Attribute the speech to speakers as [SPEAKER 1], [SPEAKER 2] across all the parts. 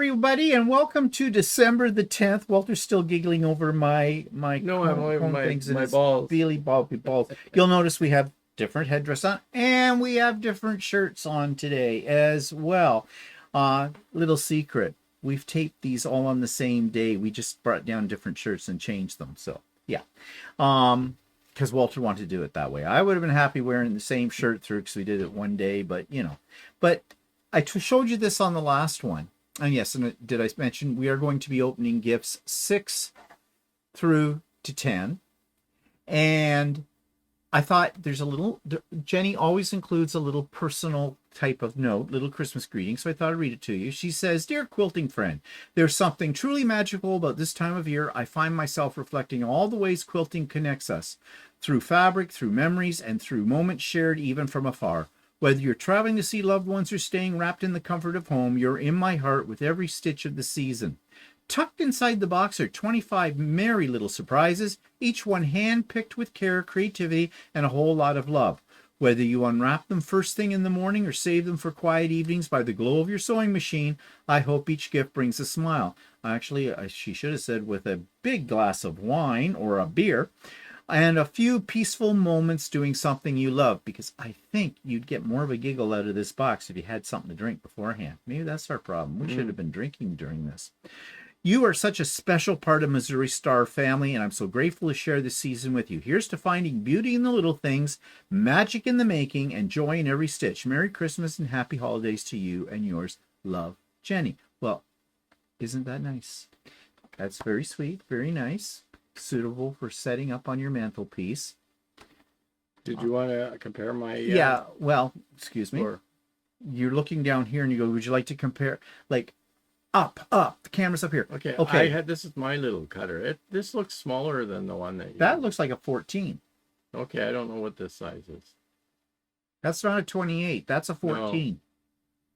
[SPEAKER 1] everybody, and welcome to December the 10th. Walter's still giggling over my
[SPEAKER 2] No, I'm only
[SPEAKER 1] comb
[SPEAKER 2] my
[SPEAKER 1] things and his
[SPEAKER 2] balls.
[SPEAKER 1] Beely balls. You'll notice we have different headdress on, and we have different shirts on today as well. Little secret: we've taped these all on the same day. We just brought down different shirts and changed them. So yeah, because Walter wanted to do it that way. I would have been happy wearing the same shirt through because we did it one day, but I showed you this on the last one. And yes, and did I mention we are going to be opening gifts 6 through to 10. And I thought there's a little, Jenny always includes a little personal type of note, little Christmas greeting. So I thought I'd read it to you. She says, "Dear quilting friend, there's something truly magical about this time of year. I find myself reflecting all the ways quilting connects us through fabric, through memories, and through moments shared even from afar. Whether you're traveling to see loved ones or staying wrapped in the comfort of home, you're in my heart with every stitch of the season. Tucked inside the box are 25 merry little surprises, each one hand-picked with care, creativity, and a whole lot of love. Whether you unwrap them first thing in the morning or save them for quiet evenings by the glow of your sewing machine, I hope each gift brings a smile." Actually, she should have said with a big glass of wine or a beer. "And a few peaceful moments doing something you love," because I think you'd get more of a giggle out of this box if you had something to drink beforehand. Maybe that's our problem. We should have been drinking during this. "You are such a special part of Missouri Star family, and I'm so grateful to share this season with you. Here's to finding beauty in the little things, magic in the making, and joy in every stitch. Merry Christmas and happy holidays to you and yours. Love, Jenny." Well, isn't that nice? That's very sweet, very nice. Suitable for setting up on your mantelpiece.
[SPEAKER 2] Did you want to compare my?
[SPEAKER 1] Yeah. Well, excuse me. You're looking down here, and you go, "Would you like to compare?" Like, up. The camera's up here.
[SPEAKER 2] Okay.
[SPEAKER 1] Okay.
[SPEAKER 2] This is my little cutter. This looks smaller than the one that.
[SPEAKER 1] That looks like a 14.
[SPEAKER 2] Okay, I don't know what this size is.
[SPEAKER 1] That's not a 28. That's a 14.
[SPEAKER 2] No.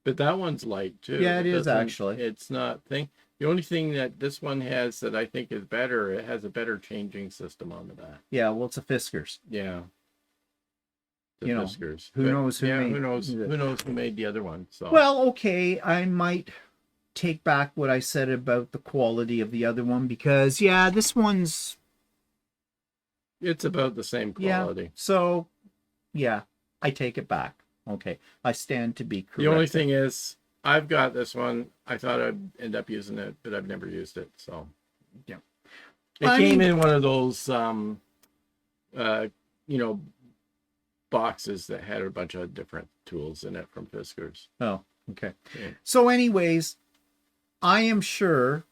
[SPEAKER 2] But that one's light too.
[SPEAKER 1] Yeah, it is actually.
[SPEAKER 2] It's not thing. The only thing that this one has that I think is better, it has a better changing system on the back.
[SPEAKER 1] Yeah, well, it's a Fiskars.
[SPEAKER 2] Yeah.
[SPEAKER 1] Fiskars. Who knows who made?
[SPEAKER 2] Who knows who made the other one? So.
[SPEAKER 1] Well, okay, I might take back what I said about the quality of the other one because this one's.
[SPEAKER 2] It's about the same quality.
[SPEAKER 1] Yeah. So, I take it back. Okay, I stand to be corrected.
[SPEAKER 2] The only thing is, I've got this one. I thought I'd end up using it, but I've never used it. So,
[SPEAKER 1] yeah.
[SPEAKER 2] It came in one of those, boxes that had a bunch of different tools in it from Fiskars.
[SPEAKER 1] Oh, okay.
[SPEAKER 2] Yeah.
[SPEAKER 1] So, anyways, I am sure,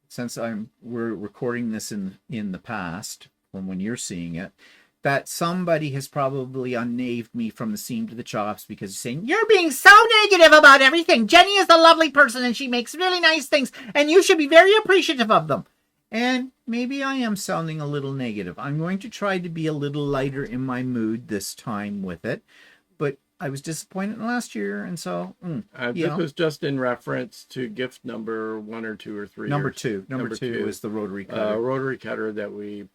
[SPEAKER 1] since we're recording this in the past, from when you're seeing it, that somebody has probably unnaved me from the seam to the chops because he's saying, "You're being so negative about everything. Jenny is a lovely person and she makes really nice things and you should be very appreciative of them." And maybe I am sounding a little negative. I'm going to try to be a little lighter in my mood this time with it. But I was disappointed last year, and so
[SPEAKER 2] this was just in reference to gift number 1 or 2 or 3.
[SPEAKER 1] Number two is the rotary cutter.
[SPEAKER 2] Rotary cutter that we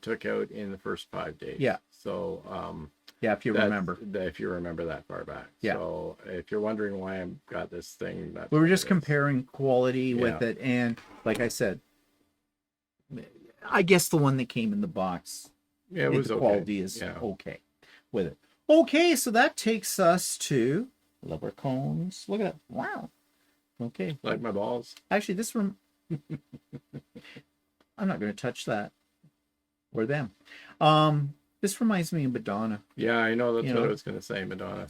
[SPEAKER 2] took out in the first 5 days.
[SPEAKER 1] Yeah.
[SPEAKER 2] So
[SPEAKER 1] if you remember.
[SPEAKER 2] If you remember that far back.
[SPEAKER 1] Yeah.
[SPEAKER 2] So if you're wondering why I've got this thing,
[SPEAKER 1] we were just comparing quality with it, and like I said, I guess the one that came in the box,
[SPEAKER 2] it was
[SPEAKER 1] the
[SPEAKER 2] okay.
[SPEAKER 1] quality is okay with it. Okay, so that takes us to rubber cones. Look at that. Wow. Okay.
[SPEAKER 2] Like my balls.
[SPEAKER 1] Actually, this room, I'm not going to touch that or them. This reminds me of Madonna.
[SPEAKER 2] Yeah, I know. That's what I was going to say, Madonna.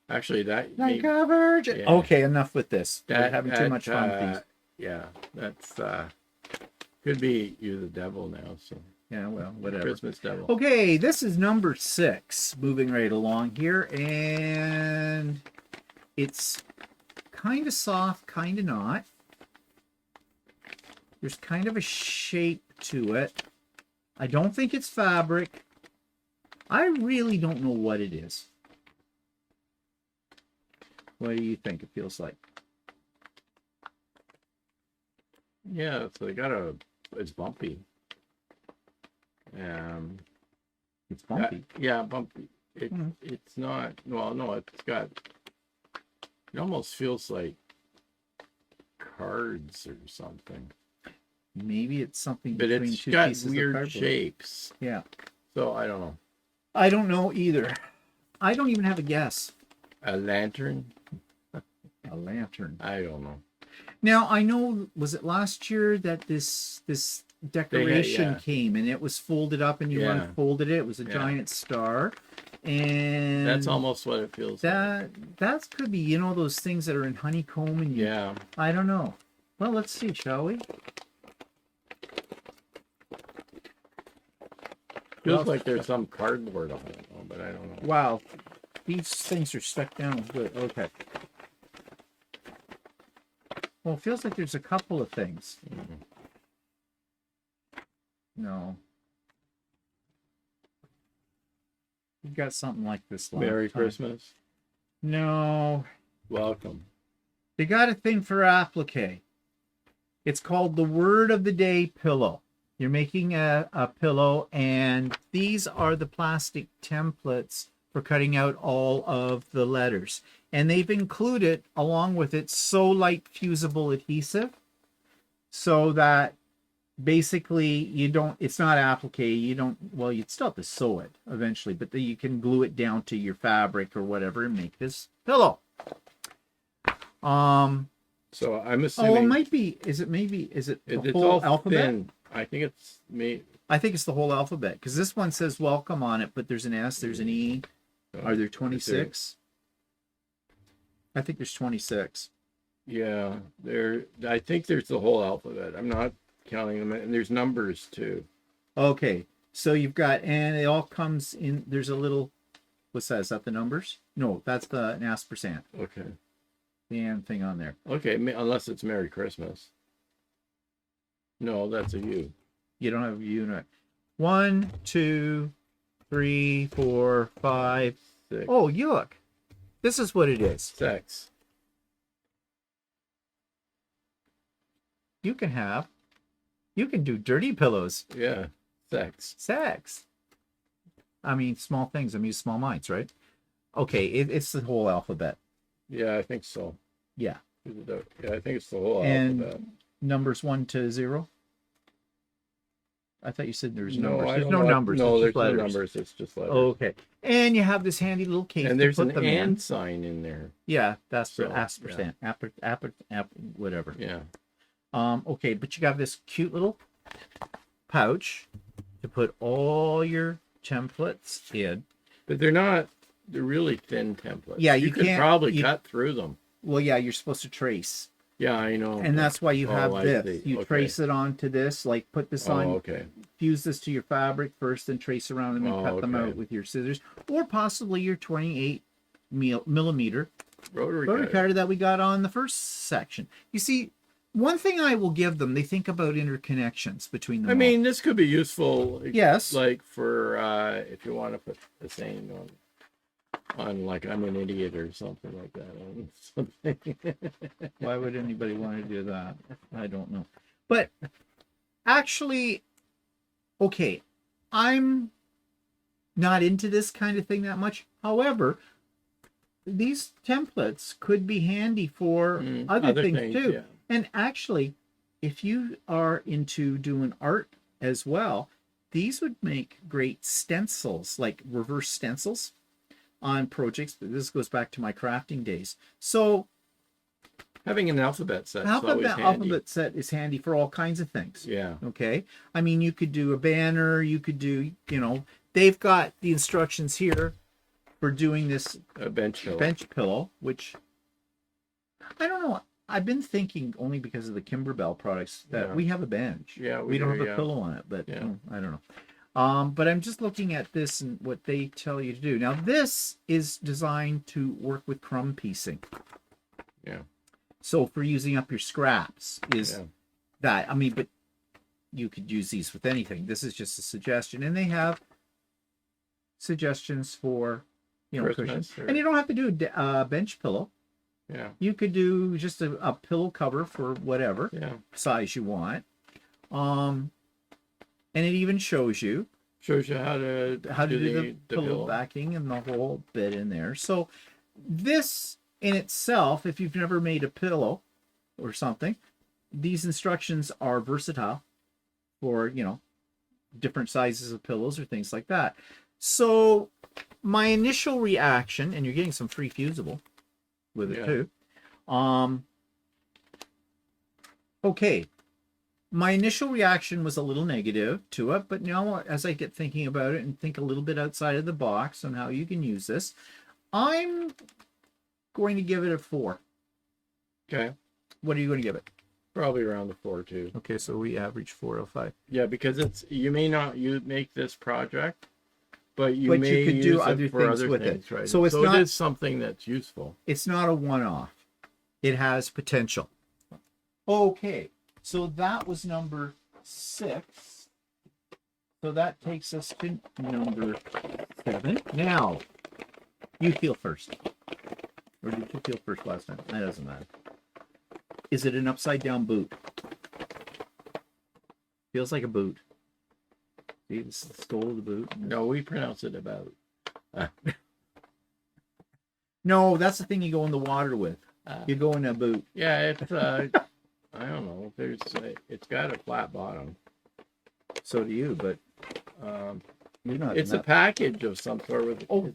[SPEAKER 2] Actually, that...
[SPEAKER 1] Like a virgin. Yeah. Okay, enough with this. We're having too much fun with these.
[SPEAKER 2] Yeah, that's... could be You the Devil now, so...
[SPEAKER 1] Yeah, well, whatever.
[SPEAKER 2] Christmas Devil.
[SPEAKER 1] Okay, this is number 6. Moving right along here. And it's kind of soft, kind of not. There's kind of a shape to it. I don't think it's fabric. I really don't know what it is. What do you think it feels like?
[SPEAKER 2] Yeah, so they got it's bumpy.
[SPEAKER 1] It's bumpy.
[SPEAKER 2] Bumpy. It's not. Well, no, it's got. It almost feels like cards or something.
[SPEAKER 1] Maybe it's something
[SPEAKER 2] But
[SPEAKER 1] between
[SPEAKER 2] it's
[SPEAKER 1] two
[SPEAKER 2] got
[SPEAKER 1] pieces of
[SPEAKER 2] weird
[SPEAKER 1] cardboard.
[SPEAKER 2] shapes.
[SPEAKER 1] Yeah.
[SPEAKER 2] So I don't know.
[SPEAKER 1] I don't know either. I don't even have a guess.
[SPEAKER 2] A lantern?
[SPEAKER 1] A lantern.
[SPEAKER 2] I don't know.
[SPEAKER 1] Now I know, was it last year that this decoration
[SPEAKER 2] yeah.
[SPEAKER 1] came and it was folded up and you
[SPEAKER 2] Yeah.
[SPEAKER 1] unfolded it? It was a
[SPEAKER 2] Yeah.
[SPEAKER 1] giant star, and
[SPEAKER 2] That's almost what it feels like.
[SPEAKER 1] that could be, you know, those things that are in honeycomb and you,
[SPEAKER 2] Yeah.
[SPEAKER 1] I don't know. Well, let's see, shall we?
[SPEAKER 2] Feels like there's some cardboard on it, but I don't know.
[SPEAKER 1] Wow, these things are stuck down good. Okay. Well, it feels like there's a couple of things.
[SPEAKER 2] Mhm.
[SPEAKER 1] No. You got something like this last
[SPEAKER 2] Merry
[SPEAKER 1] time.
[SPEAKER 2] Christmas.
[SPEAKER 1] No.
[SPEAKER 2] Welcome.
[SPEAKER 1] They got a thing for applique. It's called the Word of the Day pillow. You're making a pillow, and these are the plastic templates for cutting out all of the letters. And they've included, along with it, So Light fusible adhesive, so that basically you don't, it's not applique, you don't, well, you'd still have to sew it eventually, but then you can glue it down to your fabric or whatever and make this pillow.
[SPEAKER 2] So I'm assuming
[SPEAKER 1] Oh, it might be, is it the
[SPEAKER 2] it's
[SPEAKER 1] whole
[SPEAKER 2] all
[SPEAKER 1] alphabet?
[SPEAKER 2] thin. I think it's me.
[SPEAKER 1] I think it's the whole alphabet, because this one says welcome on it, but there's an S, there's an E. Are there 26? I think there's 26.
[SPEAKER 2] Yeah, I think there's the whole alphabet. I'm not counting them, and there's numbers too.
[SPEAKER 1] Okay, so you've got, and it all comes in, there's a little, what's that? Is that the numbers? No, that's an ampersand.
[SPEAKER 2] Okay.
[SPEAKER 1] The and thing on there.
[SPEAKER 2] Okay, unless it's Merry Christmas. No, that's a U.
[SPEAKER 1] You don't have a unit. 1, 2, 3, 4, 5.
[SPEAKER 2] 6.
[SPEAKER 1] Oh, you look. This is what it is.
[SPEAKER 2] Sex.
[SPEAKER 1] You can do dirty pillows.
[SPEAKER 2] Yeah, sex.
[SPEAKER 1] Sex. I mean, small things. I mean, small minds, right? Okay, it's the whole alphabet.
[SPEAKER 2] Yeah, I think so.
[SPEAKER 1] Yeah.
[SPEAKER 2] Yeah, I think it's the whole
[SPEAKER 1] And
[SPEAKER 2] alphabet.
[SPEAKER 1] numbers 1 to 0. I thought you said there's
[SPEAKER 2] No,
[SPEAKER 1] numbers.
[SPEAKER 2] I
[SPEAKER 1] There's
[SPEAKER 2] don't
[SPEAKER 1] no
[SPEAKER 2] know.
[SPEAKER 1] numbers.
[SPEAKER 2] No,
[SPEAKER 1] it's
[SPEAKER 2] there's
[SPEAKER 1] just
[SPEAKER 2] no
[SPEAKER 1] letters.
[SPEAKER 2] numbers. It's just letters.
[SPEAKER 1] Okay. And you have this handy little case
[SPEAKER 2] And
[SPEAKER 1] to
[SPEAKER 2] there's
[SPEAKER 1] put
[SPEAKER 2] an
[SPEAKER 1] them
[SPEAKER 2] and
[SPEAKER 1] in.
[SPEAKER 2] sign in there.
[SPEAKER 1] Yeah, that's
[SPEAKER 2] So,
[SPEAKER 1] for ampersand. Whatever.
[SPEAKER 2] Yeah.
[SPEAKER 1] Okay, but you got this cute little pouch to put all your templates in.
[SPEAKER 2] But they're really thin templates.
[SPEAKER 1] Yeah,
[SPEAKER 2] you could
[SPEAKER 1] can't-
[SPEAKER 2] probably cut through them.
[SPEAKER 1] Well, yeah, you're supposed to trace.
[SPEAKER 2] Yeah, I know.
[SPEAKER 1] And that's why you have
[SPEAKER 2] I
[SPEAKER 1] this.
[SPEAKER 2] see.
[SPEAKER 1] You
[SPEAKER 2] Okay.
[SPEAKER 1] trace it onto this, like put this on,
[SPEAKER 2] okay.
[SPEAKER 1] fuse this to your fabric first, and trace around them and cut them
[SPEAKER 2] okay.
[SPEAKER 1] out with your scissors, or possibly your 28 millimeter
[SPEAKER 2] Rotary
[SPEAKER 1] rotary
[SPEAKER 2] cutter.
[SPEAKER 1] cutter that we got on the first section. You see, one thing I will give them, they think about interconnections between them.
[SPEAKER 2] I mean, this could be useful.
[SPEAKER 1] Yes.
[SPEAKER 2] Like for if you want to put the saying on like I'm an idiot or something like that.
[SPEAKER 1] Why would anybody want to do that? I don't know. But actually, okay, I'm not into this kind of thing that much. However, these templates could be handy for other things too.
[SPEAKER 2] Yeah.
[SPEAKER 1] And actually, if you are into doing art as well, these would make great stencils, like reverse stencils on projects. This goes back to my crafting days. So
[SPEAKER 2] Having an alphabet set is always handy.
[SPEAKER 1] alphabet set is handy for all kinds of things.
[SPEAKER 2] Yeah.
[SPEAKER 1] Okay. I mean, you could do a banner, you could do, they've got the instructions here for doing this
[SPEAKER 2] A bench
[SPEAKER 1] pillow, which I don't know. I've been thinking, only because of the Kimberbell products, that we have a bench.
[SPEAKER 2] Yeah,
[SPEAKER 1] we don't
[SPEAKER 2] do,
[SPEAKER 1] have a pillow on it, but
[SPEAKER 2] Yeah.
[SPEAKER 1] I don't know. But I'm just looking at this and what they tell you to do. Now, this is designed to work with crumb piecing.
[SPEAKER 2] Yeah.
[SPEAKER 1] So for using up your scraps is that. I mean, but you could use these with anything. This is just a suggestion. And they have suggestions for,
[SPEAKER 2] Christmas,
[SPEAKER 1] cushions. And you don't have to do a bench pillow.
[SPEAKER 2] Yeah.
[SPEAKER 1] You could do just a pillow cover for whatever size you want. And it even shows you
[SPEAKER 2] how to
[SPEAKER 1] do the pillow backing and the whole bit in there. So this in itself, if you've never made a pillow, or something. These instructions are versatile for, different sizes of pillows or things like that. So my initial reaction, and you're getting some free fusible with it too. Okay. My initial reaction was a little negative to it, but now as I get thinking about it and think a little bit outside of the box on how you can use this, I'm going to give it a 4.
[SPEAKER 2] Okay.
[SPEAKER 1] What are you going to give it?
[SPEAKER 2] Probably around the 4 too.
[SPEAKER 1] Okay, so we average 405.
[SPEAKER 2] Yeah, because you may not make this project, but you
[SPEAKER 1] But
[SPEAKER 2] may
[SPEAKER 1] you could
[SPEAKER 2] use
[SPEAKER 1] do
[SPEAKER 2] it
[SPEAKER 1] other
[SPEAKER 2] for
[SPEAKER 1] things
[SPEAKER 2] other
[SPEAKER 1] with
[SPEAKER 2] things,
[SPEAKER 1] it.
[SPEAKER 2] right?
[SPEAKER 1] So it's not,
[SPEAKER 2] it is something that's useful.
[SPEAKER 1] It's not a one-off. It has potential. Okay, so that was number 6. So that takes us to number 7. Now, you feel first. Or did you feel first last time? That doesn't matter. Is it an upside-down boot? Feels like a boot. See, the sole of the boot.
[SPEAKER 2] No, we pronounce it about.
[SPEAKER 1] No, that's the thing you go in the water with. You go in a boot.
[SPEAKER 2] Yeah, it's I don't know. It's got a flat bottom.
[SPEAKER 1] So do you, but you're not.
[SPEAKER 2] It's a package of some sort with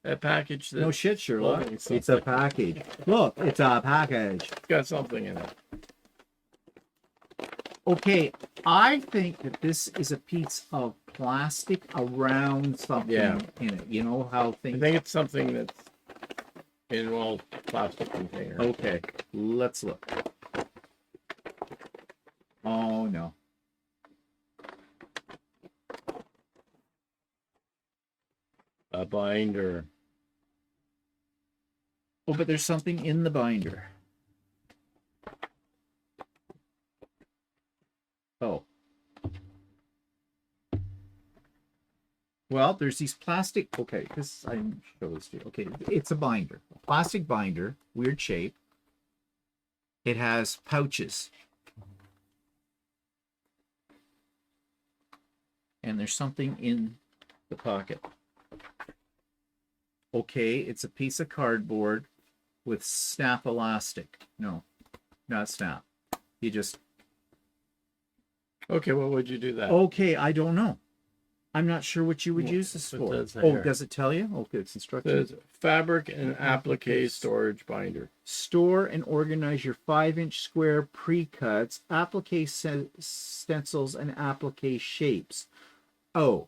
[SPEAKER 2] a package that
[SPEAKER 1] No shit, Sherlock. It's a package. Look, it's a package.
[SPEAKER 2] It's got something in it.
[SPEAKER 1] Okay, I think that this is a piece of plastic around something in it. You know how
[SPEAKER 2] I
[SPEAKER 1] things.
[SPEAKER 2] think it's something that's in a plastic container.
[SPEAKER 1] Okay, let's look. Oh no.
[SPEAKER 2] A binder.
[SPEAKER 1] Oh, but there's something in the binder. Oh. Well, there's these plastic. Okay, this I show this to you. Okay, it's a binder, a plastic binder, weird shape. It has pouches, and there's something in the pocket. Okay, it's a piece of cardboard with snap elastic. No, not snap. You just.
[SPEAKER 2] Okay, what would you do that?
[SPEAKER 1] Okay, I don't know. I'm not sure what you would use this for. Does it tell you? Okay, it's instructions.
[SPEAKER 2] It says fabric and applique storage binder.
[SPEAKER 1] Store and organize your 5-inch square pre-cuts, applique stencils, and applique shapes.
[SPEAKER 2] So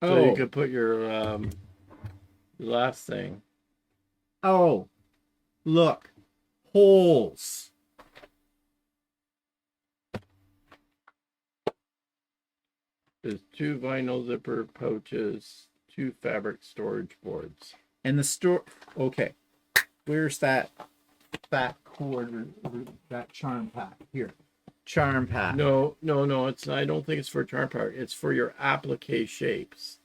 [SPEAKER 2] you could put your last thing.
[SPEAKER 1] Oh, look, holes.
[SPEAKER 2] There's 2 vinyl zipper pouches, 2 fabric storage boards.
[SPEAKER 1] And the store. Okay, where's that fat cord or that charm pack? Here, charm pack.
[SPEAKER 2] No. It's. I don't think it's for charm pack. It's for your applique shapes.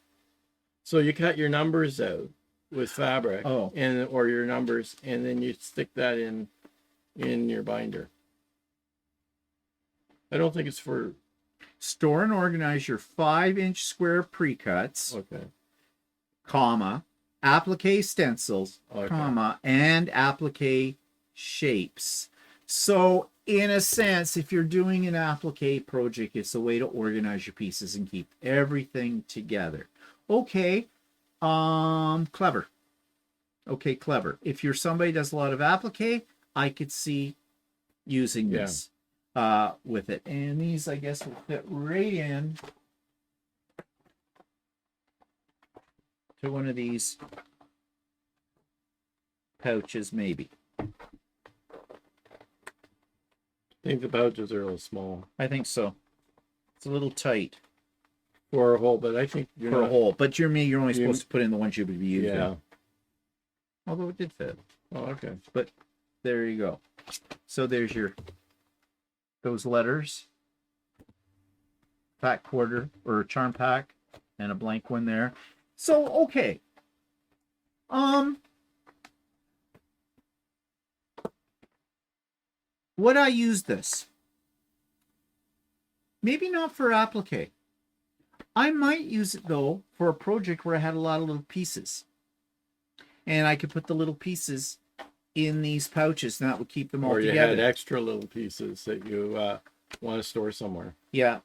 [SPEAKER 2] So you cut your numbers out with fabric, or your numbers, and then you stick that in your binder. I don't think it's for.
[SPEAKER 1] Store and organize your 5-inch square pre-cuts, comma, applique stencils, comma, and applique shapes. So, in a sense, if you're doing an applique project, it's a way to organize your pieces and keep everything together. Okay, clever. Okay, clever. If you're somebody who does a lot of applique, I could see using this. With it, and these I guess will fit right in to one of these pouches, maybe.
[SPEAKER 2] I think the pouches are a little small.
[SPEAKER 1] I think so. It's a little tight
[SPEAKER 2] for a hole, but I think
[SPEAKER 1] a hole. But you're only supposed to put in the ones you would be using. Yeah. Although it did fit.
[SPEAKER 2] Oh, okay.
[SPEAKER 1] But there you go. So there's those letters, fat quarter or charm pack, and a blank one there. So okay, would I use this? Maybe not for applique. I might use it though for a project where I had a lot of little pieces, and I could put the little pieces in these pouches, and that would keep them all
[SPEAKER 2] Or you
[SPEAKER 1] together.
[SPEAKER 2] had extra little pieces that you want to store somewhere.
[SPEAKER 1] Yeah.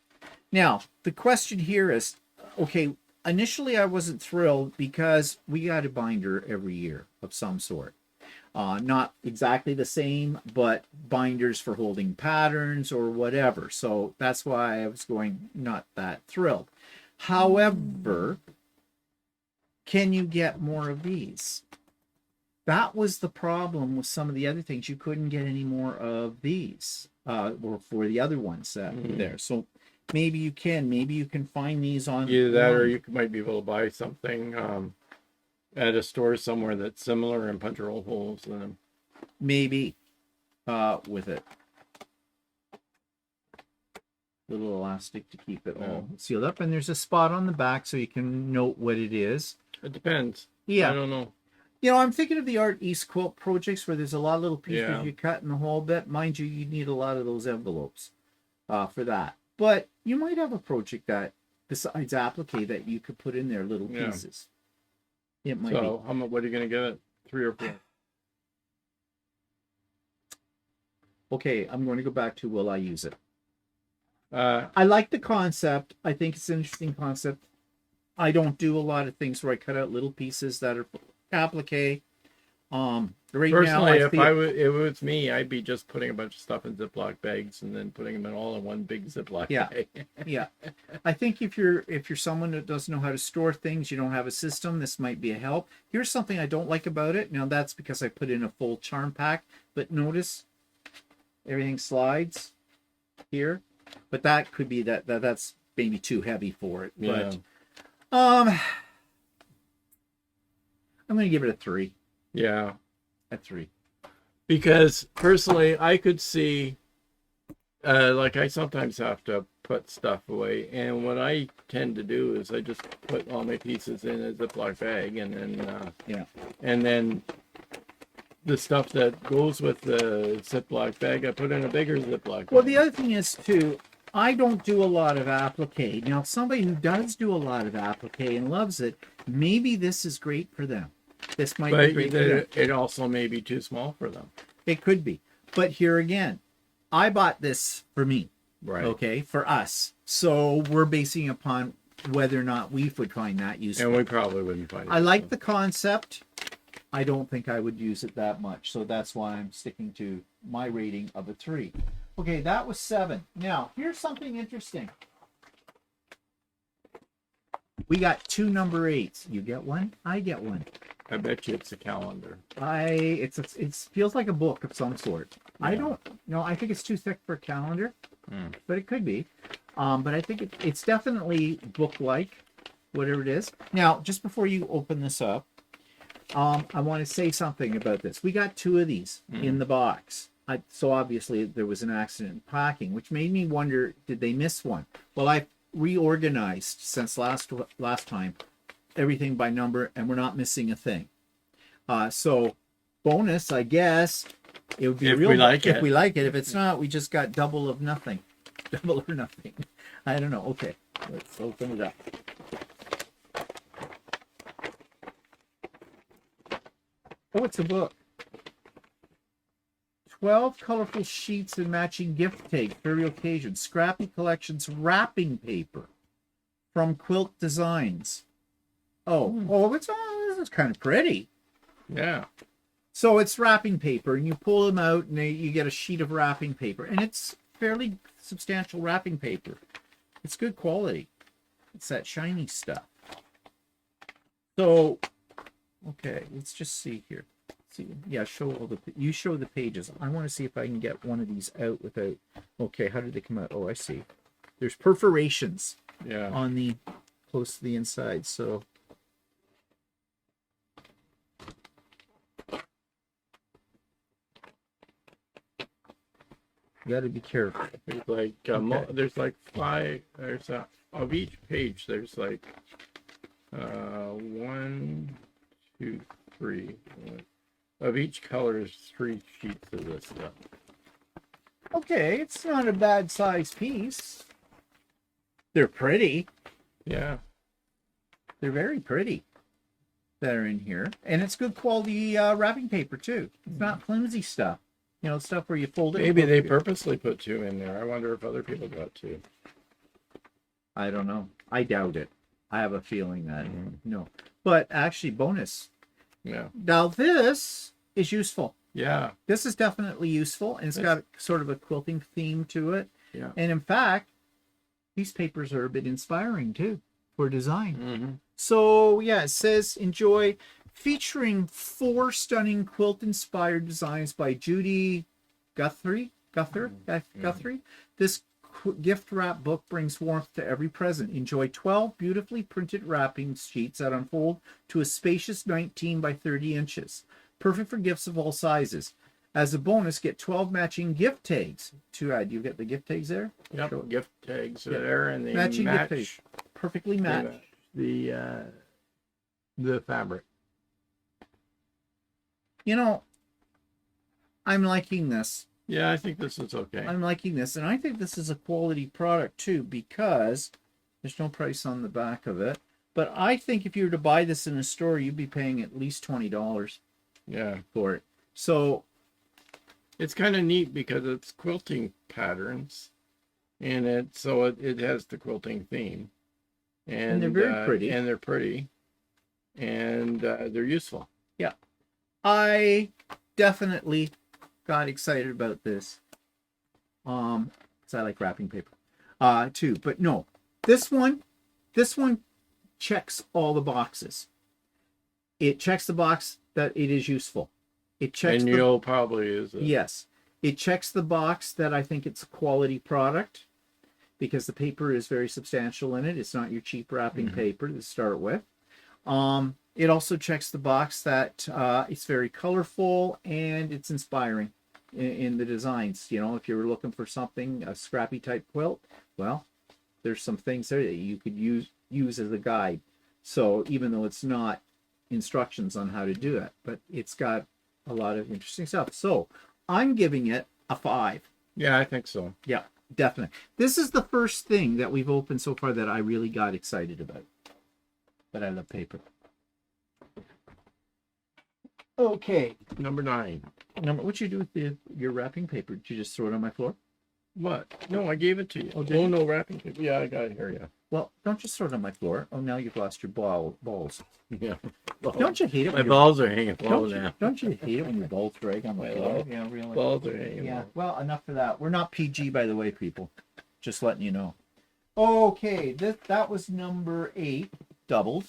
[SPEAKER 1] Now, the question here is, okay, initially I wasn't thrilled because we got a binder every year of some sort. Not exactly the same, but binders for holding patterns or whatever. So that's why I was going not that thrilled. However, can you get more of these? That was the problem with some of the other things. You couldn't get any more of these or for the other ones there. So maybe you can. Maybe you can find these on
[SPEAKER 2] either that, or you might be able to buy something at a store somewhere that's similar and punch your holes in them.
[SPEAKER 1] Maybe with it. Little elastic to keep it all sealed up. And there's a spot on the back so you can note what it is.
[SPEAKER 2] It depends.
[SPEAKER 1] Yeah.
[SPEAKER 2] I don't know.
[SPEAKER 1] You know, I'm thinking of the Art East quilt projects where there's a lot of little pieces
[SPEAKER 2] Yeah.
[SPEAKER 1] you cut in the whole bit. Mind you, you need a lot of those envelopes for that. But you might have a project that, besides applique, that you could put in there little pieces. It might be.
[SPEAKER 2] So, how much? What are you going to give it? 3 or 4?
[SPEAKER 1] Okay, I'm going to go back to will I use it?
[SPEAKER 2] I
[SPEAKER 1] I like the concept. I think it's an interesting concept. I don't do a lot of things where I cut out little pieces that are applique. Right
[SPEAKER 2] personally,
[SPEAKER 1] now,
[SPEAKER 2] if it was me, I'd be just putting a bunch of stuff in Ziploc bags and then putting them all in one big Ziploc bag.
[SPEAKER 1] Yeah. I think if you're someone that doesn't know how to store things, you don't have a system, this might be a help. Here's something I don't like about it. Now that's because I put in a full charm pack, but notice everything slides here. But that could be that's maybe too heavy for it.
[SPEAKER 2] Yeah.
[SPEAKER 1] But I'm going to give it a 3.
[SPEAKER 2] Yeah.
[SPEAKER 1] A 3.
[SPEAKER 2] Because personally, I could see, like I sometimes have to put stuff away, and what I tend to do is I just put all my pieces in a Ziploc bag, and then and then the stuff that goes with the Ziploc bag, I put in a bigger Ziploc bag.
[SPEAKER 1] Well, the other thing is too, I don't do a lot of applique. Now, somebody who does do a lot of applique and loves it, maybe this is great for them. This might be great for them.
[SPEAKER 2] It also may be too small for them.
[SPEAKER 1] It could be. But here again, I bought this for me.
[SPEAKER 2] Right.
[SPEAKER 1] Okay, for us. So we're basing upon whether or not we would find that useful.
[SPEAKER 2] And we probably wouldn't find it.
[SPEAKER 1] I like the concept. I don't think I would use it that much. So that's why I'm sticking to my rating of a 3. Okay, that was 7. Now, here's something interesting. We got 2 number 8s. You get one, I get one.
[SPEAKER 2] I bet you it's a calendar.
[SPEAKER 1] It feels like a book of some sort.
[SPEAKER 2] Yeah.
[SPEAKER 1] I don't know. I think it's too thick for a calendar, but it could be. But I think it's definitely book-like, whatever it is. Now, just before you open this up, I want to say something about this. We got 2 of these in the box. So obviously there was an accident in packing, which made me wonder, did they miss one? Well, I've reorganized since last time, everything by number, and we're not missing a thing. So bonus, I guess. It would be
[SPEAKER 2] if we like it.
[SPEAKER 1] If we like it. If it's not, we just got double of nothing. Double or nothing. I don't know. Okay, let's open it up. Oh, it's a book. 12 colorful sheets and matching gift tape for every occasion. Scrappy Collections wrapping paper from Quilt Designs. This is kind of pretty.
[SPEAKER 2] Yeah.
[SPEAKER 1] So it's wrapping paper, and you pull them out, and you get a sheet of wrapping paper, and it's fairly substantial wrapping paper. It's good quality. It's that shiny stuff. So, okay, let's just see here. Yeah, you show the pages. I want to see if I can get one of these out without. Okay, how did they come out? Oh, I see. There's perforations.
[SPEAKER 2] Yeah.
[SPEAKER 1] On the close to the inside. So you got to be careful.
[SPEAKER 2] There's like there's like 5. There's of each page. There's like 1, 2, 3. Of each color is 3 sheets of this stuff.
[SPEAKER 1] Okay, it's not a bad size piece. They're pretty.
[SPEAKER 2] Yeah.
[SPEAKER 1] They're very pretty. that are in here, and it's good quality wrapping paper too. It's not flimsy stuff. You know, stuff where you fold it.
[SPEAKER 2] Maybe they purposely put 2 in there. I wonder if other people got 2.
[SPEAKER 1] I don't know. I doubt it. I have a feeling that no. But actually, bonus.
[SPEAKER 2] Yeah.
[SPEAKER 1] Now this is useful.
[SPEAKER 2] Yeah.
[SPEAKER 1] This is definitely useful, and it's got sort of a quilting theme to it.
[SPEAKER 2] Yeah.
[SPEAKER 1] And in fact, these papers are a bit inspiring too for design.
[SPEAKER 2] Mm-hmm.
[SPEAKER 1] So yeah, it says enjoy, featuring 4 stunning quilt-inspired designs by Judy Guthrie. Guthrie. This gift wrap book brings warmth to every present. Enjoy 12 beautifully printed wrapping sheets that unfold to a spacious 19 by 30 inches. Perfect for gifts of all sizes. As a bonus, get 12 matching gift tags. To add, you get the gift tags there?
[SPEAKER 2] Yep, gift tags are there, and they
[SPEAKER 1] Matching
[SPEAKER 2] match,
[SPEAKER 1] gift tags. Perfectly matched.
[SPEAKER 2] The fabric.
[SPEAKER 1] You know, I'm liking this.
[SPEAKER 2] Yeah, I think this is okay.
[SPEAKER 1] I'm liking this, and I think this is a quality product too, because there's no price on the back of it. But I think if you were to buy this in a store, you'd be paying at least $20.
[SPEAKER 2] Yeah,
[SPEAKER 1] for it. So
[SPEAKER 2] it's kind of neat because it's quilting patterns, and it has the quilting theme, and
[SPEAKER 1] they're very pretty,
[SPEAKER 2] and they're pretty, and they're useful.
[SPEAKER 1] Yeah, I definitely got excited about this. Because I like wrapping paper, too. But no, this one checks all the boxes. It checks the box that it is useful. It checks.
[SPEAKER 2] And you'll probably use it.
[SPEAKER 1] Yes, it checks the box that I think it's a quality product, because the paper is very substantial in it. It's not your cheap wrapping paper to start with. It also checks the box that it's very colorful and it's inspiring in the designs. You know, if you're looking for something, a scrappy type quilt, well, there's some things there that you could use as a guide. So even though it's not instructions on how to do it, but it's got a lot of interesting stuff. So I'm giving it a 5.
[SPEAKER 2] Yeah, I think so.
[SPEAKER 1] Yeah, definitely. This is the first thing that we've opened so far that I really got excited about. But I love paper. Okay.
[SPEAKER 2] Number 9.
[SPEAKER 1] What'd you do with your wrapping paper? Did you just throw it on my floor?
[SPEAKER 2] What? No, I gave it to you.
[SPEAKER 1] Oh, did you?
[SPEAKER 2] No wrapping paper. Yeah, I got it here. Yeah.
[SPEAKER 1] Well, don't just throw it on my floor. Oh, now you've lost your balls.
[SPEAKER 2] Yeah.
[SPEAKER 1] Don't you hate it?
[SPEAKER 2] My balls are hanging low now.
[SPEAKER 1] Don't you hate it when your balls drag on the floor? Yeah, really.
[SPEAKER 2] Balls are hanging
[SPEAKER 1] Yeah.
[SPEAKER 2] low.
[SPEAKER 1] Well, enough for that. We're not PG, by the way, people. Just letting you know. Okay, that was number 8, doubled.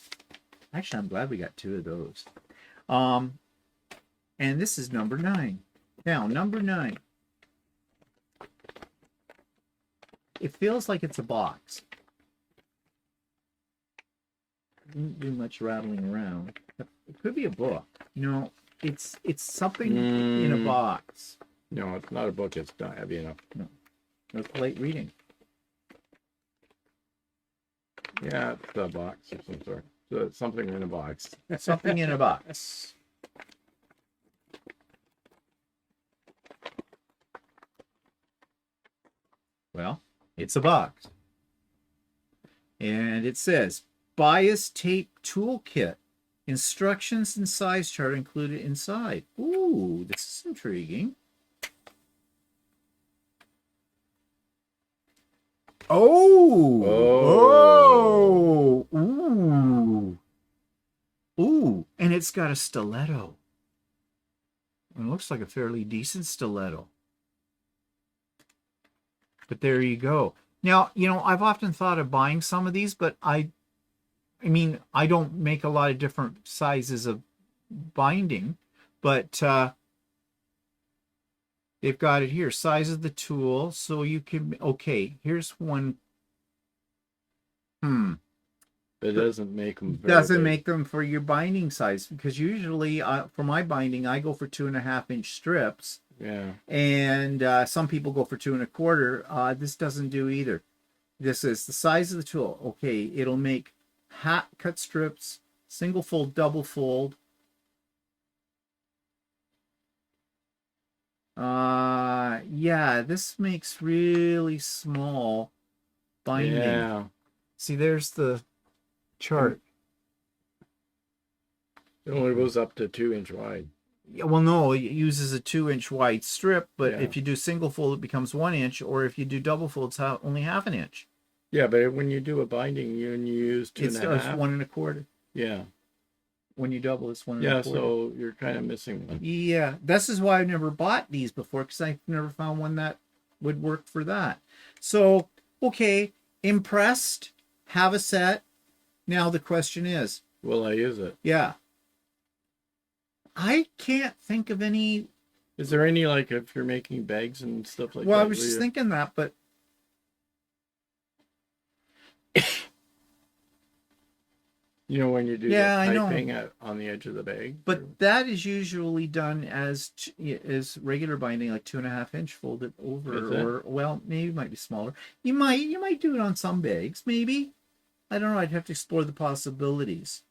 [SPEAKER 1] Actually, I'm glad we got 2 of those. And this is number 9. Now, number 9. It feels like it's a box. Didn't do much rattling around. It could be a book. You know, it's something in a box.
[SPEAKER 2] No, it's not a book. It's not heavy enough.
[SPEAKER 1] No, it's light reading.
[SPEAKER 2] Yeah, it's a box of some sort. So it's something in a box.
[SPEAKER 1] Something in a box. Well, it's a box. And it says, bias tape toolkit. Instructions and size chart included inside. Ooh, this is intriguing. Oh! Ooh! Ooh! And it's got a stiletto. It looks like a fairly decent stiletto. But there you go. Now, you know, I've often thought of buying some of these, but I mean, I don't make a lot of different sizes of binding, but they've got it here. Size of the tool, so you can, okay, here's one.
[SPEAKER 2] It doesn't make them
[SPEAKER 1] Make them for your binding size, because usually for my binding, I go for 2.5-inch strips.
[SPEAKER 2] Yeah.
[SPEAKER 1] And some people go for 2 1/4. This doesn't do either. This is the size of the tool. Okay, it'll make hat cut strips, single fold, double fold. Yeah, this makes really small binding.
[SPEAKER 2] Yeah.
[SPEAKER 1] See, there's the chart.
[SPEAKER 2] It only goes up to 2-inch wide.
[SPEAKER 1] Yeah, well, no, it uses a 2-inch wide strip, but
[SPEAKER 2] Yeah.
[SPEAKER 1] if you do single fold, it becomes 1 inch, or if you do double fold, it's only half an inch.
[SPEAKER 2] Yeah, but when you do a binding, you use two
[SPEAKER 1] It's
[SPEAKER 2] and a half.
[SPEAKER 1] 1 1/4.
[SPEAKER 2] Yeah.
[SPEAKER 1] When you double, it's 1
[SPEAKER 2] Yeah,
[SPEAKER 1] 1/4.
[SPEAKER 2] so you're kind of missing one.
[SPEAKER 1] Yeah, this is why I've never bought these before, because I've never found one that would work for that. So, okay, impressed, have a set. Now the question is,
[SPEAKER 2] Will I use it?
[SPEAKER 1] yeah, I can't think of any.
[SPEAKER 2] Is there any, like, if you're making bags and stuff like that?
[SPEAKER 1] Well, I was just thinking that, but
[SPEAKER 2] you know, when you do
[SPEAKER 1] Yeah, I
[SPEAKER 2] the
[SPEAKER 1] know.
[SPEAKER 2] piping on the edge of the bag?
[SPEAKER 1] but that is usually done as regular binding, like 2.5 inch folded over,
[SPEAKER 2] Is it?
[SPEAKER 1] or well, maybe it might be smaller. You might do it on some bags, maybe. I don't know. I'd have to explore the possibilities.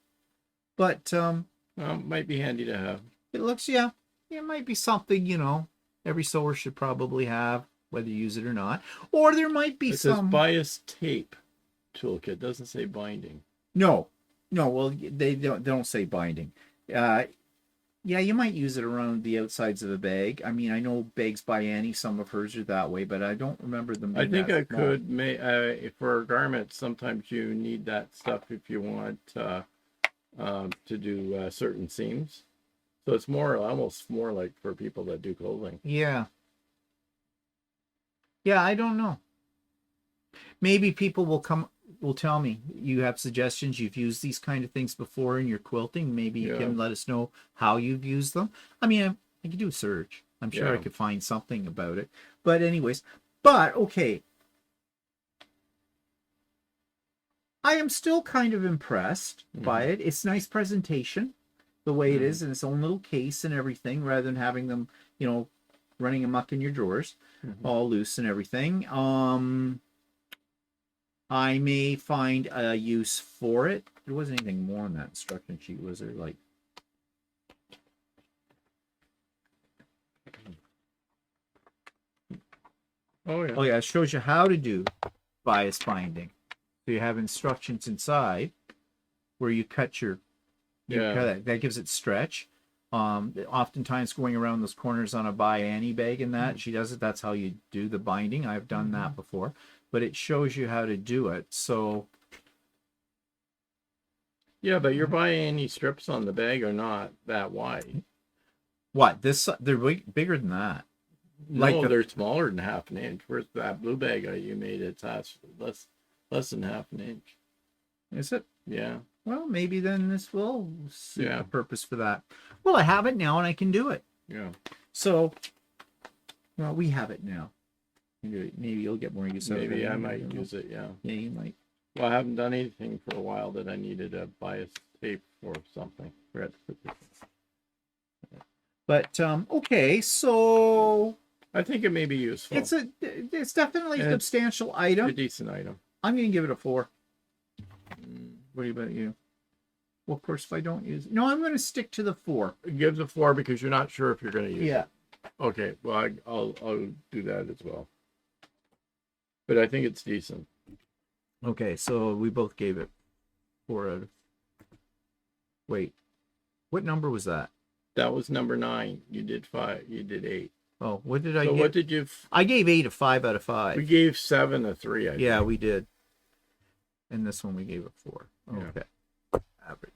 [SPEAKER 1] But
[SPEAKER 2] Well, it might be handy to have.
[SPEAKER 1] it looks, yeah, it might be something, every sewer should probably have, whether you use it or not. Or there might be
[SPEAKER 2] It says
[SPEAKER 1] some.
[SPEAKER 2] bias tape toolkit. Doesn't say binding.
[SPEAKER 1] No, no. Well, they don't say binding. Yeah, you might use it around the outsides of a bag. I mean, I know Bags by Annie, some of hers are that way, but I don't remember them
[SPEAKER 2] I
[SPEAKER 1] being
[SPEAKER 2] think
[SPEAKER 1] that
[SPEAKER 2] I
[SPEAKER 1] small.
[SPEAKER 2] could for garments. Sometimes you need that stuff if you want to do certain seams. So it's almost more like for people that do clothing.
[SPEAKER 1] Yeah. Yeah, I don't know. Maybe people will tell me you have suggestions. You've used these kind of things before in your quilting. Maybe you
[SPEAKER 2] Yeah.
[SPEAKER 1] can let us know how you've used them. I mean, I could do a search. I'm sure I
[SPEAKER 2] Yeah.
[SPEAKER 1] could find something about it. But anyways, okay. I am still kind of impressed by it. It's nice presentation, the way it is in its own little case and everything, rather than having them, running amok in your drawers, all loose and everything. I may find a use for it. There wasn't anything more on that instruction sheet, was there? Like,
[SPEAKER 2] Oh yeah.
[SPEAKER 1] oh yeah, it shows you how to do bias binding. So you have instructions inside where you cut your, that gives it stretch. Oftentimes going around those corners on a by Annie bag and that she does it. That's how you do the binding. I've done that before, but it shows you how to do it. So
[SPEAKER 2] Yeah, but you're buying any strips on the bag are not that wide.
[SPEAKER 1] what they're bigger than that.
[SPEAKER 2] No, they're smaller than half an inch. Where's that blue bag you made? It's less than half an inch.
[SPEAKER 1] Is it?
[SPEAKER 2] Yeah.
[SPEAKER 1] Well, maybe then this will suit
[SPEAKER 2] Yeah.
[SPEAKER 1] the purpose for that. Well, I have it now and I can do it.
[SPEAKER 2] Yeah.
[SPEAKER 1] So, well, we have it now. Maybe you'll get more use out of it.
[SPEAKER 2] Maybe I might use it. Yeah.
[SPEAKER 1] Yeah, you might.
[SPEAKER 2] Well, I haven't done anything for a while that I needed a bias tape or something. Forgot to put this.
[SPEAKER 1] But okay, so
[SPEAKER 2] I think it may be useful.
[SPEAKER 1] it's definitely a
[SPEAKER 2] And
[SPEAKER 1] substantial
[SPEAKER 2] a
[SPEAKER 1] item.
[SPEAKER 2] decent item.
[SPEAKER 1] I'm gonna give it a 4. What about you? Well, of course, if I don't use it, no, I'm gonna stick to the 4.
[SPEAKER 2] Give the 4 because you're not sure if you're going to use
[SPEAKER 1] Yeah.
[SPEAKER 2] it. Okay. Well, I'll do that as well. But I think it's decent.
[SPEAKER 1] Okay, so we both gave it 4 out of. Wait, what number was that?
[SPEAKER 2] That was number 9. You did 5. You did 8.
[SPEAKER 1] Oh, what did I
[SPEAKER 2] So
[SPEAKER 1] give?
[SPEAKER 2] what did you?
[SPEAKER 1] I gave 8 a 5 out of
[SPEAKER 2] We
[SPEAKER 1] 5.
[SPEAKER 2] gave 7 a 3.
[SPEAKER 1] Yeah, we did. And this one we gave a 4.
[SPEAKER 2] Yeah.
[SPEAKER 1] Okay. Average.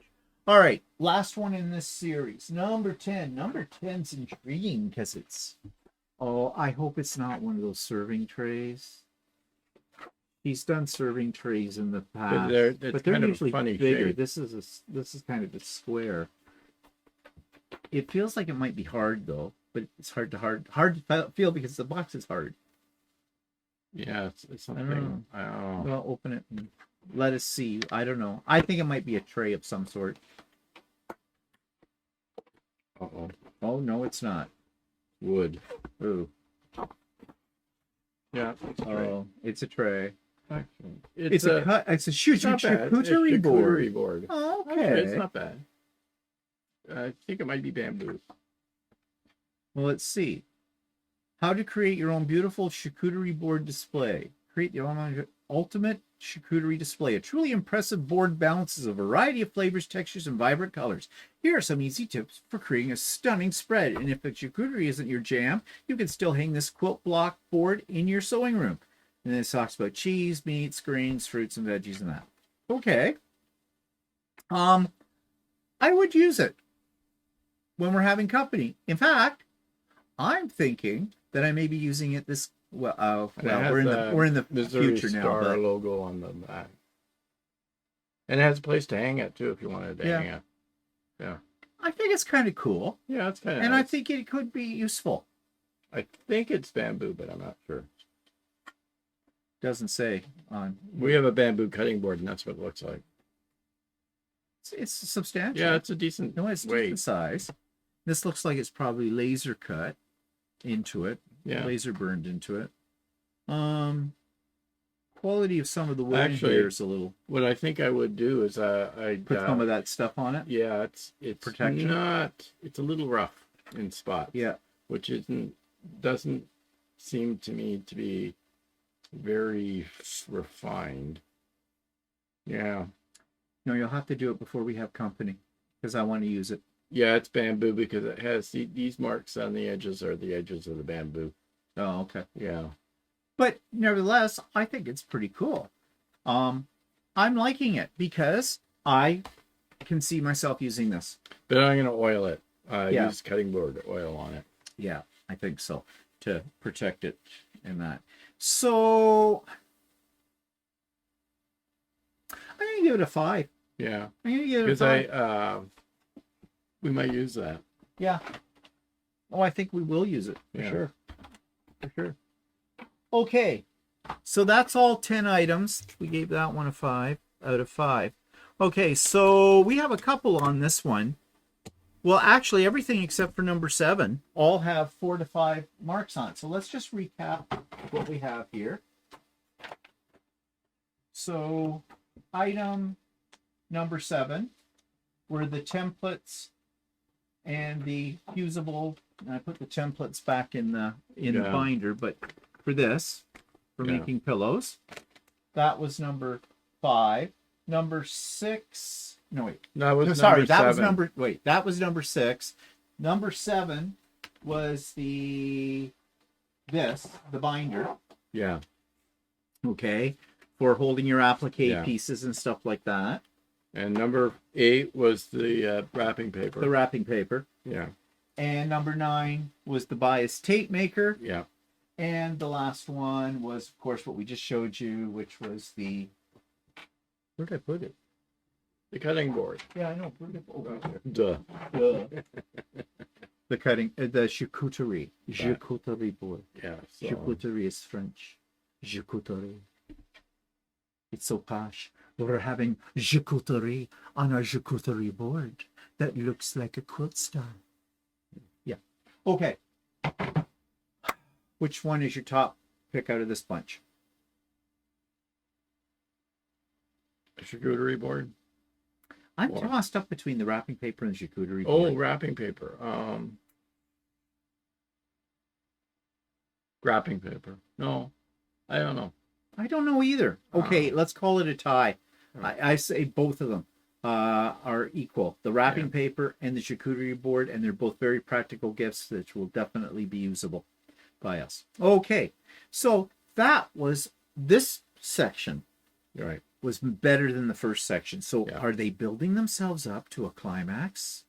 [SPEAKER 1] All right, last one in this series. Number 10. Number 10's intriguing because it's. Oh, I hope it's not one of those serving trays. He's done serving trays in the past,
[SPEAKER 2] It's kind of
[SPEAKER 1] usually
[SPEAKER 2] a funny
[SPEAKER 1] bigger.
[SPEAKER 2] shape.
[SPEAKER 1] This is kind of a square. It feels like it might be hard though, but it's hard to feel because the box is hard.
[SPEAKER 2] Yeah, it's something.
[SPEAKER 1] know.
[SPEAKER 2] I don't know.
[SPEAKER 1] Well, open it and let us see. I don't know. I think it might be a tray of some sort.
[SPEAKER 2] Uh-oh.
[SPEAKER 1] Oh no, it's not.
[SPEAKER 2] Wood.
[SPEAKER 1] Ooh.
[SPEAKER 2] Yeah.
[SPEAKER 1] Oh, it's a tray.
[SPEAKER 2] Actually,
[SPEAKER 1] It's a cut. It's a
[SPEAKER 2] it's not bad. It's
[SPEAKER 1] charcuterie board.
[SPEAKER 2] charcuterie board.
[SPEAKER 1] Oh,
[SPEAKER 2] Okay,
[SPEAKER 1] okay.
[SPEAKER 2] it's not bad. I think it might be bamboo.
[SPEAKER 1] Well, let's see. How to create your own beautiful charcuterie board display. Create the ultimate charcuterie display. A truly impressive board balances a variety of flavors, textures, and vibrant colors. Here are some easy tips for creating a stunning spread. And if a charcuterie isn't your jam, you can still hang this quilt block board in your sewing room. And then it talks about cheese, meats, grains, fruits, and veggies, and that. Okay. I would use it when we're having company. In fact, I'm thinking that I may be using it this. Well, we're in the
[SPEAKER 2] Missouri
[SPEAKER 1] future now.
[SPEAKER 2] Star
[SPEAKER 1] But
[SPEAKER 2] logo on the back, and it has a place to hang it too if you wanted to hang it. Yeah,
[SPEAKER 1] I think it's kind of cool.
[SPEAKER 2] Yeah, it's kind of.
[SPEAKER 1] And
[SPEAKER 2] nice.
[SPEAKER 1] I think it could be useful.
[SPEAKER 2] I think it's bamboo, but I'm not sure.
[SPEAKER 1] Doesn't say on.
[SPEAKER 2] We have a bamboo cutting board, and that's what it looks like.
[SPEAKER 1] It's substantial.
[SPEAKER 2] Yeah, it's a decent.
[SPEAKER 1] No, it's decent size. This looks like it's probably laser cut into it.
[SPEAKER 2] Yeah,
[SPEAKER 1] laser burned into it. Quality of some of the wood
[SPEAKER 2] actually
[SPEAKER 1] here is a little.
[SPEAKER 2] What I think I would do is I'd
[SPEAKER 1] put some of that stuff on it.
[SPEAKER 2] Yeah, it's
[SPEAKER 1] protection.
[SPEAKER 2] It's a little rough in spots.
[SPEAKER 1] Yeah,
[SPEAKER 2] which doesn't seem to me to be very refined. Yeah.
[SPEAKER 1] No, you'll have to do it before we have company because I want to use it.
[SPEAKER 2] Yeah, it's bamboo because it has these marks on the edges are the edges of the bamboo.
[SPEAKER 1] Oh, okay.
[SPEAKER 2] Yeah.
[SPEAKER 1] But nevertheless, I think it's pretty cool. I'm liking it because I can see myself using this.
[SPEAKER 2] But I'm going to oil it. Use cutting board oil on it.
[SPEAKER 1] Yeah, I think so, to protect it and that. So I'm going to give it a 5.
[SPEAKER 2] Yeah.
[SPEAKER 1] I'm going to give it a 5.
[SPEAKER 2] Because we might use that.
[SPEAKER 1] Yeah. Oh, I think we will use it. For sure. For sure. Okay. So that's all 10 items. We gave that one a 5 out of 5. Okay, so we have a couple on this one. Well, actually, everything except for number 7 all have 4 to 5 marks on it. So let's just recap what we have here. So item number 7 were the templates and the fusible. And I put the templates back in the binder, but for this, for making pillows, that was number 5. Number 6. No, wait.
[SPEAKER 2] That was
[SPEAKER 1] that was number 6. Number 7 was the binder.
[SPEAKER 2] Yeah.
[SPEAKER 1] Okay. For holding your applique pieces and stuff like that.
[SPEAKER 2] And number 8 was the wrapping paper.
[SPEAKER 1] The wrapping paper.
[SPEAKER 2] Yeah.
[SPEAKER 1] And number 9 was the bias tape maker.
[SPEAKER 2] Yeah.
[SPEAKER 1] And the last one was, of course, what we just showed you, which was the. Where did I put it?
[SPEAKER 2] The cutting board.
[SPEAKER 1] Yeah, I know. Over
[SPEAKER 2] Duh.
[SPEAKER 1] The charcuterie.
[SPEAKER 2] Yeah.
[SPEAKER 1] Charcuterie board.
[SPEAKER 2] Yeah. So.
[SPEAKER 1] Charcuterie is French. Charcuterie. It's so posh. We're having charcuterie on our charcuterie board that looks like a quilt star. Yeah. Okay. Which one is your top pick out of this bunch?
[SPEAKER 2] A charcuterie board.
[SPEAKER 1] I'm tossed up between the wrapping paper and the charcuterie
[SPEAKER 2] Oh,
[SPEAKER 1] board.
[SPEAKER 2] wrapping paper. Wrapping paper. No, I don't know.
[SPEAKER 1] I don't know either. Okay, let's call it a tie. I say both of them are equal. The wrapping paper and the charcuterie board, and they're both very practical gifts that will definitely be usable by us. Okay, so that was this section.
[SPEAKER 2] Right.
[SPEAKER 1] Was better than the first section. So are they building themselves up to a climax?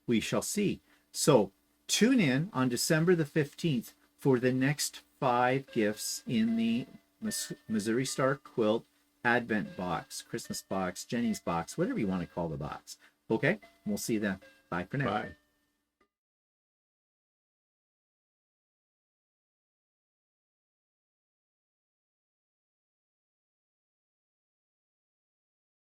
[SPEAKER 1] We shall see. So tune in on December the 15th for the next 5 gifts in the Missouri Star Quilt Advent box, Christmas box, Jenny's box, whatever you want to call the box. Okay? We'll see you then. Bye for now.
[SPEAKER 2] Bye.